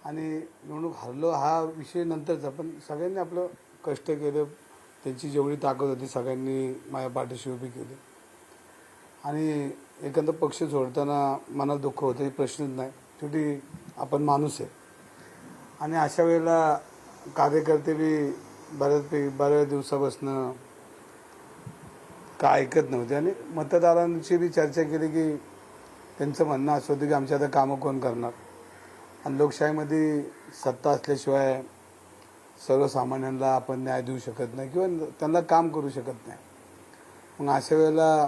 आणि निवडणूक हरलो हा विषय नंतरचा, पण सगळ्यांनी आपलं कष्ट केलं, त्यांची जेवढी ताकद होती सगळ्यांनी माझ्या पाठीशी उभी केली. आणि एखादा पक्ष सोडताना मनात दुःख होतं हे प्रश्नच नाही, शेवटी आपण माणूस आहे. आणि अशा वेळेला कार्यकर्ते बी बऱ्याच दिवसापासून काय ऐकत नव्हते आणि मतदारांची बी चर्चा केली की त्यांचं म्हणणं असं होतं की आमच्या आता कामं कोण करणार. आणि लोकशाहीमध्ये सत्ता असल्याशिवाय सर्वसामान्यांना आपण न्याय देऊ शकत नाही किंवा त्यांना काम करू शकत नाही. मग अशा वेळेला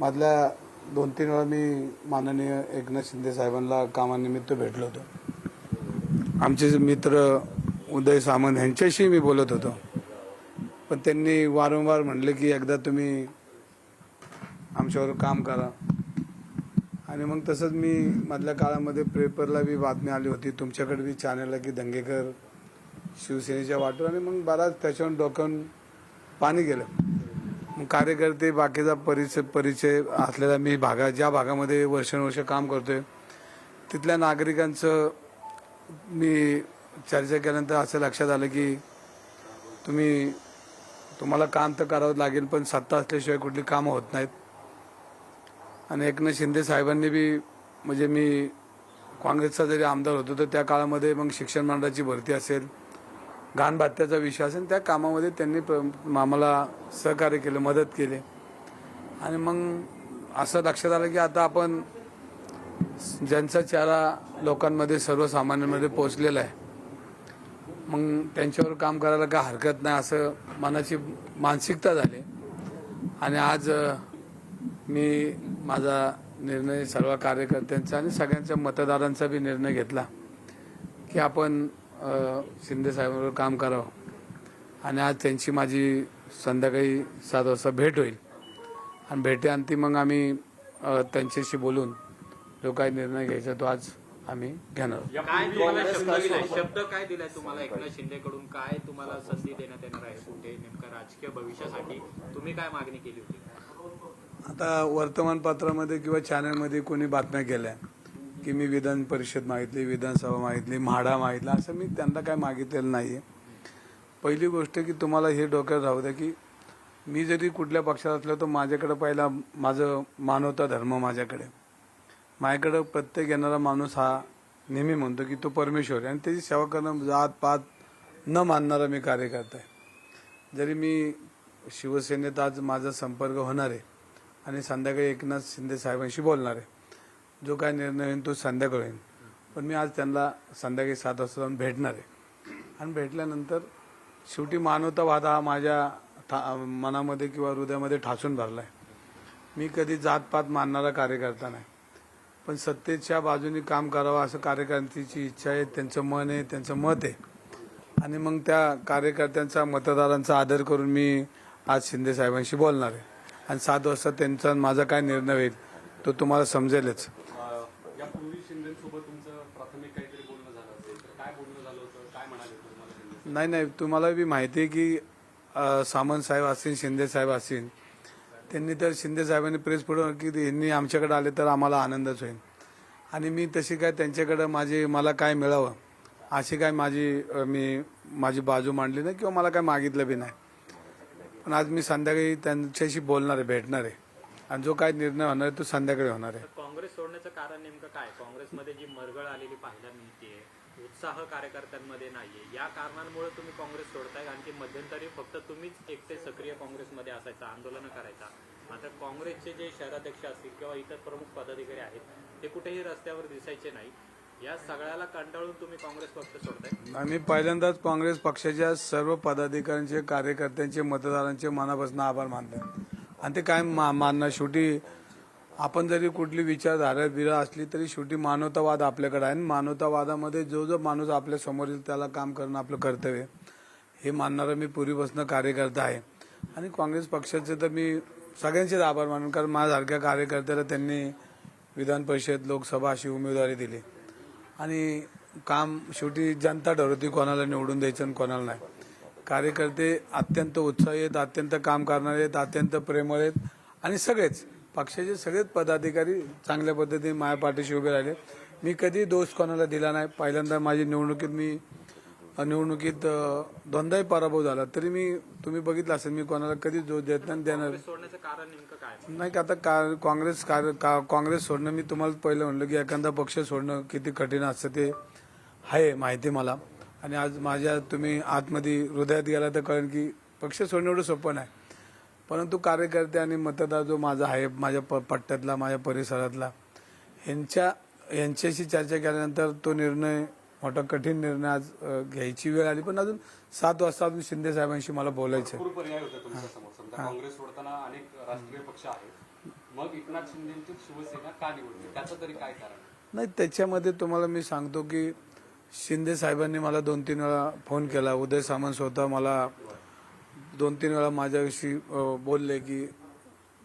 मधल्या 2-3 वेळा मी माननीय एकनाथ शिंदे साहेबांना कामानिमित्त भेटलो होतो. आमचे मित्र उदय सामंत यांच्याशी मी बोलत होतो, पण त्यांनी वारंवार म्हणले की एकदा तुम्ही आमच्यावर काम करा. आणि मग तसंच मी मधल्या काळामध्ये पेपरला बी बातमी आली होती, तुमच्याकडे बी चॅनलला की दंगेकर शिवसेनेच्या वाटेवर, आणि मग बराच त्याच्यावर डोक्यावरून पाणी गेलं. मग कार्यकर्ते बाकीचा परिचय असलेला मी ज्या भागामध्ये वर्षानुवर्ष काम करतोय तिथल्या नागरिकांचं मी चर्चा केल्यानंतर असं लक्षात आलं की तुम्हाला काम तर करावं लागेल, पण सत्ता असल्याशिवाय कुठली कामं होत नाहीत. आणि एकनाथ शिंदे साहेबांनी बी म्हणजे मी काँग्रेसचा जरी आमदार होतो तर त्या काळामध्ये मग शिक्षण मंडळाची भरती असेल, घाण भत्त्याचा विषय असेल, त्या कामामध्ये त्यांनी आम्हाला सहकार्य केलं, मदत केली. आणि मग असं लक्षात आलं की आता आपण ज्यांचा चेहरा लोकांमध्ये सर्वसामान्यांमध्ये पोचलेला आहे, मग त्यांच्यावर काम करायला काय हरकत नाही असं मनाची मानसिकता झाली. आणि आज मी माझा निर्णय सर्व कार्यकर्त्यांचा आणि सगळ्यांच्या मतदारांचा बी निर्णय घेतला की आपण शिंदे साहेबांवर काम करावं. आणि आज त्यांची माझी संध्याकाळी 7 वाजता भेट होईल आणि भेटेअंती मग आम्ही त्यांच्याशी बोलून जो काही निर्णय घ्यायचा तो आज आम्ही घेणार. शब्द काय दिलाय तुम्हाला एकनाथ शिंदेकडून, काय तुम्हाला संधी देण्यात येणार आहे, कुठे नेमका राजकीय भविष्यासाठी तुम्ही काय मागणी केली होती? आता वर्तमानपत्रामध्ये किंवा चॅनलमध्ये कोणी बातम्या केल्या की मी विधान परिषद मागितली, विधानसभा मागितली, म्हाडा मागितला, असं मी त्यांना काय मागितलेलं नाही आहे. पहिली गोष्ट की तुम्हाला हे डोक्यात राहू द्या की मी जरी कुठल्या पक्षात असलो तर माझ्याकडे पहिला माझं मानवता धर्म माझ्याकडे प्रत्येक येणारा माणूस हा नेहमी म्हणतो की तो परमेश्वर आहे आणि त्याची सेवा करणं जात पात न मानणारा मी कार्यकर्ता आहे. जरी मी शिवसेनेत आज माझा संपर्क होणार आहे आणि संध्याकाळी एकनाथ शिंदे साहेबांशी बोलणार आहे, जो काय निर्णय होईल तो संध्याकाळी होईल, पण मी आज त्यांना संध्याकाळी 7 वाजता जाऊन भेटणार आहे. आणि भेटल्यानंतर शेवटी मानवतावाद हा माझ्या मनामध्ये किंवा हृदयामध्ये ठासून भरला आहे. मी कधी जातपात मानणारा कार्यकर्ता नाही, पण सत्तेच्या बाजूने काम करावं असं कार्यकर्त्यांची इच्छा आहे, त्यांचं मन आहे, त्यांचं मत आहे. आणि मग त्या कार्यकर्त्यांचा मतदारांचा आदर करून मी आज शिंदे साहेबांशी बोलणार आहे आणि 7 वाजता त्यांचा माझा काय निर्णय होईल तो तुम्हाला समजेलच. यापूर्वी शिंदेसोबत तुमचं प्राथमिक काहीतरी बोलणं झालं असेल तर काय बोलणं झालं होतं, काय म्हणाले तुम्हाला? नाही, तुम्हाला बी माहिती आहे की सामंत साहेब असतील, शिंदे साहेब असतील, त्यांनी तर शिंदे साहेबांनी प्रेस पुढे की यांनी आमच्याकडे आले तर आम्हाला आनंदच होईल. आणि मी तशी काय त्यांच्याकडे मला काय मिळावं अशी काय माझी बाजू मांडली नाही किंवा मला काय मागितलं बी नाही. पण आज मी संध्याकाळी त्यांच्याशी बोलणार आहे, भेटणार आहे आणि जो काय निर्णय होणार आहे तो संध्याकाळी होणार आहे. काँग्रेस सोडण्याचं कारण नेमकं काय? काँग्रेसमध्ये जी मरगळ आलेली पाहायला मिळते, उत्साह कार्यकर्त्यांमध्ये नाहीये, या कारणांमुळे तुम्ही काँग्रेस सोडताय. आणखी मध्यंतरी फक्त तुम्हीच एकटे सक्रिय काँग्रेसमध्ये असायचं, आंदोलनं करायचा. मात्र काँग्रेसचे जे शहराध्यक्ष असतील किंवा इतर प्रमुख पदाधिकारी आहेत ते कुठेही रस्त्यावर दिसायचे नाही. या सगळ्याला कंटाळून तुम्ही काँग्रेस पक्ष सोडताय? आम्ही पहिल्यांदाच काँग्रेस पक्षाच्या सर्व पदाधिकाऱ्यांचे, कार्यकर्त्यांचे, मतदारांचे मनापासून आभार मानतो. आणि ते काय मानणं, शेवटी आपण जरी कुठली विचारधारा असली तरी शेवटी मानवतावाद आपल्याकडे आहे. मानवतावादामध्ये जो माणूस आपल्या समोर येईल त्याला काम करणं आपलं कर्तव्य, हे मानणारा मी पूर्वीपासून कार्यकर्ता आहे. आणि काँग्रेस पक्षाचे तर मी सगळ्यांचेच आभार मानून, कारण माझ्यासारख्या कार्यकर्त्याला त्यांनी विधान परिषद, लोकसभा अशी उमेदवारी दिली. आणि काम शेवटी जनता ठरवते कोणाला निवडून द्यायचं आणि कोणाला नाही. कार्यकर्ते अत्यंत उत्साही आहेत, अत्यंत काम करणारे आहेत, अत्यंत प्रेमळ आहेत आणि सगळेच पक्षाचे सगळेच पदाधिकारी चांगल्या पद्धतीने माझ्या पाठीशी उभे राहिले. मी कधी दोष कोणाला दिला नाही. पहिल्यांदा माझी निवडणुकीत दोनदाही पराभव झाला, तरी तुम्ही बघितलं असेल मी कोणाला कधी दोष देत नाही देणार काँग्रेस सोडण्याचं कारण नेमकं काय? नाही. आता काँग्रेस सोडणं, मी तुम्हाला पहिलं म्हणलं की एखादा पक्ष सोडणं किती कठीण असतं ते आहे माहिती मला. आणि आज तुम्ही आतमध्ये हृदयात गेला तर कळेल की पक्ष सोडणं एवढं सोपं नाही. परंतु कार्यकर्ते आणि मतदार जो माझा आहे, माझ्या पट्ट्यातला, माझ्या परिसरातला, यांच्याशी चर्चा केल्यानंतर तो निर्णय, मोठा कठीण निर्णय आज घ्यायची वेळ आली. पण अजून 7 वाजता अजून शिंदे साहेबांशी मला बोलायचं आहे. भरपूर पर्याय होते तुमच्या समोर. समजा काँग्रेस सोडताना अनेक राष्ट्रीय पक्ष आहेत, मग एकनाथ शिंदेची शिवसेना का निवडली, त्याचं तरी काय कारण? नाही, त्याच्यामध्ये तुम्हाला मी सांगतो की शिंदे साहेबांनी मला 2-3 वेळा फोन केला. उदय सामंत स्वतः मला 2-3 वेळा माझ्याशी बोलले की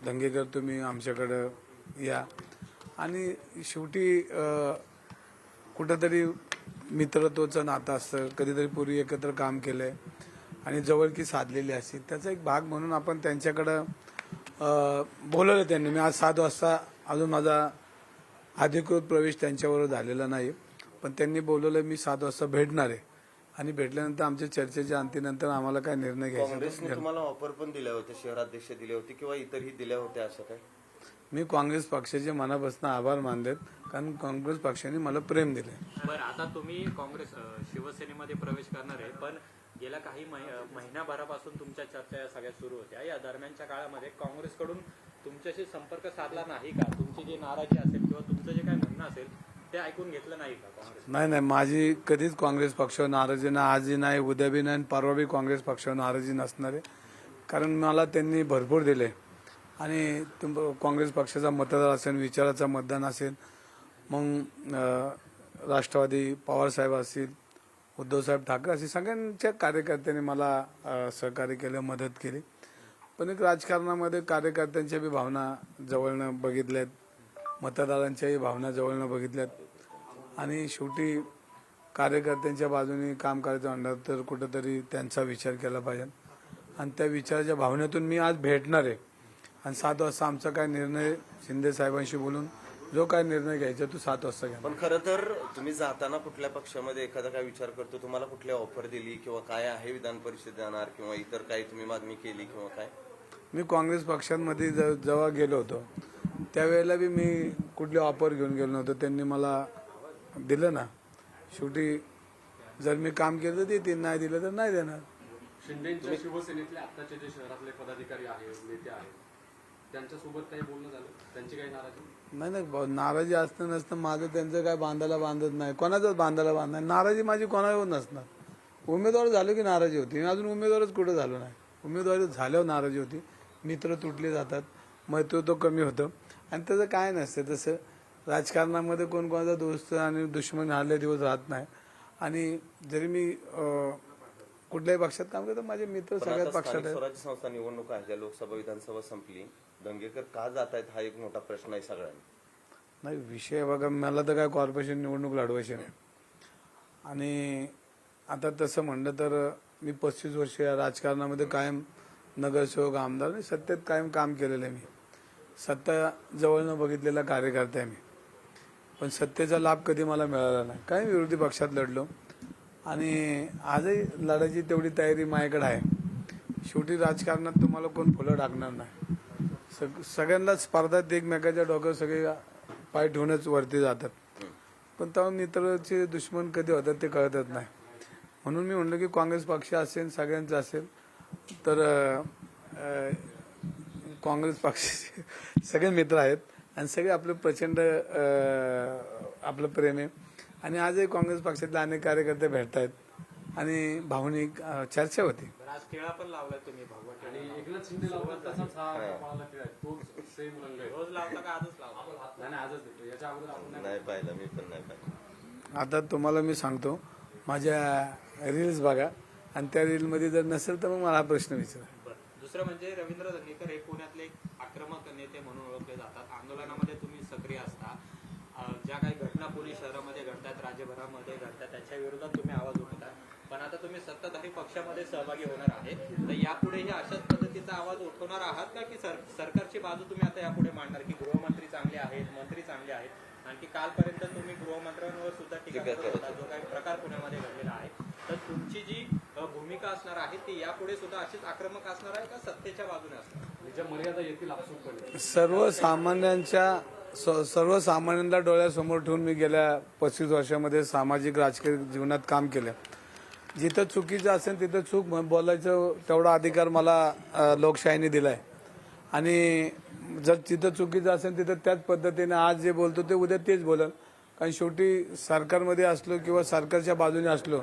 दंगेकर तुम्ही आमच्याकडं या. आणि शेवटी कुठंतरी मित्रत्वाचं नातं असतं, कधीतरी पूर्वी एकत्र काम केलंय आणि जवळकी साधलेली असते, त्याचा एक भाग म्हणून आपण त्यांच्याकडं बोलवलं. त्यांनी मी आज 7 वाजता, अजून माझा अधिकृत प्रवेश त्यांच्याबरोबर झालेला नाही, पण त्यांनी बोलवलं. मी 7 वाजता भेटणार आहे आणि भेटल्यानंतर आमच्या चर्चेच्या अंतीनंतर आम्हाला काय निर्णय घ्यायचा. काँग्रेसने तुम्हाला ऑफर पण दिल्या होत्या, शहराध्यक्ष दिले होते किंवा इतरही दिल्या होत्या, असं काय? मी काँग्रेस पक्षाचे मनापासून आभार मानलेत, कारण काँग्रेस पक्षाने मला प्रेम दिले. बरं, आता तुम्ही शिवसेनेमध्ये प्रवेश करणार आहे, पण गेल्या काही महिन्याभरापासून तुमच्या चर्चा या सगळ्या सुरू होत्या. या दरम्यानच्या काळामध्ये काँग्रेसकडून तुमच्याशी संपर्क साधला नाही का? तुमची जी नाराजी असेल किंवा तुमचं जे काही म्हणणं असेल ते ऐकून घेतलं नाही का काँग्रेस? नाही, माझी कधीच काँग्रेस पक्षावर नाराजी नाही, आजही नाही, उद्या बी नाही, परवा बी काँग्रेस पक्षावर नाराजी नसणार आहे. कारण मला त्यांनी भरपूर दिले आणि काँग्रेस पक्षाचा मतदार असेल, विचाराचा मतदान असेल, मग राष्ट्रवादी पवारसाहेब असतील, उद्धवसाहेब ठाकरे असतील, सगळ्यांच्या कार्यकर्त्यांनी मला सहकार्य केलं, मदत केली. पण एक राजकारणामध्ये कार्यकर्त्यांच्या बी भावना जवळनं बघितल्यात, मतदारांच्याही भावना जवळनं बघितल्यात आणि शेवटी कार्यकर्त्यांच्या बाजूने काम करायचं म्हणलं तर कुठंतरी त्यांचा विचार केला पाहिजे. आणि त्या विचाराच्या भावनेतून मी आज भेटणार आहे आणि 7 वाजता आमचा काय निर्णय शिंदे साहेबांशी बोलून जो काय निर्णय घ्यायचा तो 7 वाजता घ्या. पण खरं तर तुम्ही जाताना कुठल्या पक्षामध्ये एखादा काय विचार करतो, तुम्हाला कुठली ऑफर दिली किंवा काय आहे, विधान परिषद जाणार किंवा इतर काही तुम्ही मागणी केली किंवा काय? मी काँग्रेस पक्षांमध्ये जेव्हा गेलो होतो त्यावेळेला बी मी कुठली ऑफर घेऊन गेलो नव्हतो. त्यांनी मला दिलं ना. शेवटी जर मी काम केलं तर देतील, नाही दिलं तर नाही देणार. शिंदेच्या शिवसेनेतले आताचे जे शहरातले पदाधिकारी आहेत, नेते आहेत, त्यांच्यासोबत काही बोलणं झालं? त्यांची काही नाराजी? नाही, नाराजी असतं नसतं माझं त्यांचं काय बांधायला बांधत नाही, कोणाचंच बांधायला बांधणार. नाराजी माझी कोणावर नसणार. उमेदवार झालो की नाराजी होती, अजून उमेदवारच कुठं झालो नाही. उमेदवारी झाल्यावर नाराजी होती, मित्र तुटले जातात, महत्त्व कमी होतं आणि त्याचं काय नसतं. तसं राजकारणामध्ये कोण कोणाचा दोस्त आणि दुश्मन हरले दिवस राहत नाही. आणि जरी मी कुठल्याही पक्षात काम करतो, माझे मित्र सगळ्याच पक्षात आहेत. स्वराज्य संस्था निवडणूक आहे, ज्या लोकसभा विधानसभा संपली, दंगेकर का जात आहेत हा एक मोठा प्रश्न आहे सगळ्यांना. नाही, विषय बघा, मला तर काय कॉर्पोरेशन निवडणूक लढवायची नाही. आणि आता तसं म्हणलं तर मी 35 वर्ष या राजकारणामध्ये कायम नगरसेवक, आमदार आणि सत्तेत कायम काम केलेलं आहे. मी सत्ता जवळनं बघितलेला कार्यकर्ता आहे मी, पण सत्तेचा लाभ कधी मला मिळाला नाही. काय विरोधी पक्षात लढलो आणि आजही लढायची तेवढी तयारी माझ्याकडे आहे. शेवटी राजकारणात तुम्हाला कोण फुलं टाकणार नाही. सगळ्यांना स्पर्धात एकमेकाच्या डोक्यावर सगळे पाय ठेवूनच वरती जातात. पण तेव्हा मित्राचे दुश्मन कधी होतात ते कळतच नाही. म्हणून मी म्हणलं की काँग्रेस पक्ष असेल, सगळ्यांचं असेल तर काँग्रेस पक्षाचे सगळे मित्र आहेत आणि सगळे आपले प्रचंड आपलं प्रेम आहे. आणि आजही काँग्रेस पक्षातले अनेक कार्यकर्ते भेटत आहेत आणि भावनिक चर्चा होती. आज खेळा पण लावलाय तुम्ही भगवत आणि एकनाथ शिंदे लावतात तसाच हा कपाळाला खेळ आहे, तोच सेम रंग आहे. रोज लावता का आजच लावता? नाही आजच देतो, याच्या अगोदर आपण नाही पाहिलं, मी पण नाही पाहिलं. आता तुम्हाला मी सांगतो, माझ्या रील्स बघा आणि त्या रीलमध्ये जर नसेल तर मग मला हा प्रश्न विचारा. दुसरं म्हणजे रवींद्र दंगेकर हे पुण्यातले एक आक्रमक नेते म्हणून ओळखले जातात. आंदोलनामध्ये तुम्ही सक्रिय असता. ज्या काही घटना पुणे शहरामध्ये घडतात, राज्यभरामध्ये घडतात, त्याच्या विरोधात तुम्ही आवाज उठवता. पण आता तुम्ही सत्ताधारी पक्षामध्ये सहभागी होणार आहे, तर यापुढेही अशाच पद्धतीचा आवाज उठवणार आहात का, की सरकारची बाजू तुम्ही आता यापुढे मांडणार की गृहमंत्री चांगले आहेत, मंत्री चांगले आहेत आणखी कालपर्यंत तुम्ही गृहमंत्र्यांवर सुद्धा टीका करत होता, जो काही प्रकार पुण्यामध्ये घडलेला आहे. तर तुमची जी भूमिका असणार आहे ती यापुढे सुद्धा अशीच आक्रमक असणार आहे का सत्तेच्या बाजूने असणार? ज्या मर्यादा येतील आपसूकपणे सर्वसामान्यांना डोळ्यासमोर ठेवून मी गेल्या 35 वर्षामध्ये सामाजिक राजकीय जीवनात काम केलं. जिथं चुकीचं असेल तिथं चूक बोलायचं तेवढा अधिकार मला लोकशाहीने दिलाय. आणि जर तिथं चुकीचं असेल तिथं त्याच पद्धतीने आज जे बोलतो ते उद्या तेच बोलल. कारण शेवटी सरकारमध्ये असलो किंवा सरकारच्या बाजूने असलो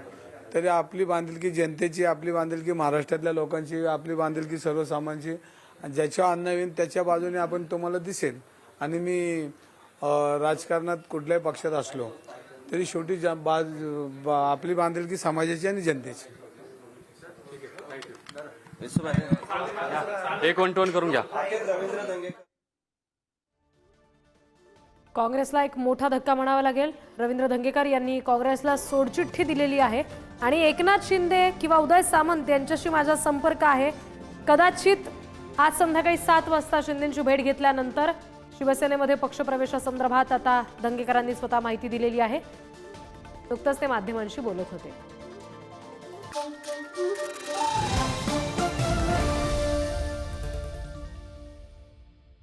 तरी आपली बांधिलकी जनतेची, आपली बांधिलकी महाराष्ट्रातल्या लोकांची, आपली बांधिलकी सर्वसामान्यांची. ज्याच्या अन्न येईल त्याच्या बाजूने आपण तुम्हाला दिसेल. आणि मी राजकारणात कुठल्याही पक्षात असलो तरी शेवटी आपली बांधिलकी समाजाची आणि जनतेची. एक 1-2 करून घ्या. रवींद्र धंगेकर काँग्रेसला एक मोठा धक्का म्हणावा लागेल. रवींद्र धंगेकर यांनी काँग्रेसला सोडचिठ्ठी दिलेली आहे आणि एकनाथ शिंदे किंवा उदय सामंत यांच्याशी माझा संपर्क आहे. कदाचित आज संध्याकाळी 7 वाजता शिंदेंची भेट घेतल्यानंतर शिवसेनेमध्ये पक्षप्रवेशासंदर्भात आता धंगेकरांनी स्वतः माहिती दिलेली आहे. नुकतंच ते माध्यमांशी बोलत होते.